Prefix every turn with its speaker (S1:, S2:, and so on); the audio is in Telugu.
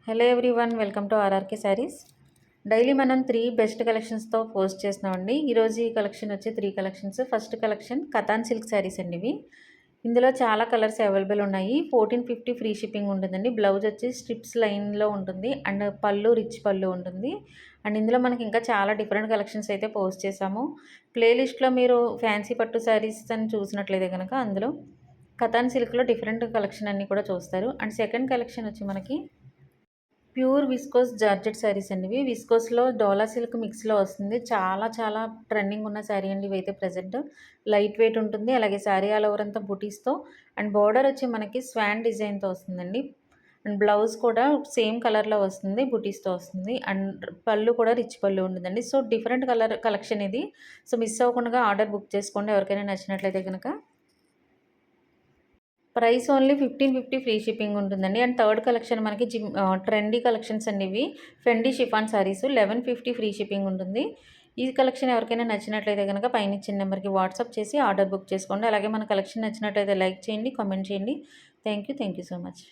S1: Hello everyone, welcome to RRK saris. Daily మనం 3 బెస్ట్ కలెక్షన్స్తో పోస్ట్ చేస్తున్నామండి. ఈరోజు ఈ కలెక్షన్ వచ్చి 3 collections. First collection katan silk saris అండి. ఇవి ఇందులో చాలా కలర్స్ అవైలబుల్ ఉన్నాయి. 1450 ఫ్రీ షిప్పింగ్ ఉంటుందండి. బ్లౌజ్ వచ్చి స్ట్రిప్స్ లైన్లో ఉంటుంది అండ్ పళ్ళు రిచ్ పళ్ళు ఉంటుంది. అండ్ ఇందులో మనకి ఇంకా చాలా డిఫరెంట్ కలెక్షన్స్ అయితే పోస్ట్ చేసాము. ప్లేలిస్ట్లో మీరు ఫ్యాన్సీ పట్టు శారీస్ అని చూసినట్లయితే కనుక అందులో కతాన్ సిల్క్లో డిఫరెంట్ కలెక్షన్ అన్నీ కూడా చూస్తారు. అండ్ సెకండ్ కలెక్షన్ వచ్చి మనకి ప్యూర్ విస్కోస్ జార్జెట్ శారీస్ అండి. ఇవి విస్కోస్లో డోలా సిల్క్ మిక్స్లో వస్తుంది. చాలా చాలా ట్రెండింగ్ ఉన్న శారీ అండి. ఇవైతే ప్రజెంట్ లైట్ వెయిట్ ఉంటుంది. అలాగే శారీ ఆల్ ఓవర్ అంతా బుటీస్తో అండ్ బార్డర్ వచ్చి మనకి స్వాన్ డిజైన్తో వస్తుందండి. అండ్ బ్లౌజ్ కూడా సేమ్ కలర్లో వస్తుంది, బుటీస్తో వస్తుంది. అండ్ పళ్ళు కూడా రిచ్ పళ్ళు ఉంటుందండి. సో డిఫరెంట్ కలర్ కలెక్షన్ ఇది. సో మిస్ అవ్వకుండా ఆర్డర్ బుక్ చేసుకోండి ఎవరికైనా నచ్చినట్లయితే కనుక. ప్రైస్ ఓన్లీ 1550 ఫ్రీ షిప్పింగ్ ఉంటుందండి. అండ్ థర్డ్ కలెక్షన్ మనకి ట్రెండీ కలెక్షన్స్ అండి. ఇవి ఫెండీ షిఫాన్ సారీస్ 1150 ఫ్రీ షిప్పింగ్ ఉంటుంది. ఈ కలెక్షన్ ఎవరికైనా నచ్చినట్లయితే కనుక పైన ఇచ్చిన నెంబర్కి వాట్సాప్ చేసి ఆర్డర్ బుక్ చేసుకోండి. అలాగే మన కలెక్షన్ నచ్చినట్లయితే లైక్ చేయండి, కామెంట్ చేయండి. Thank you so much.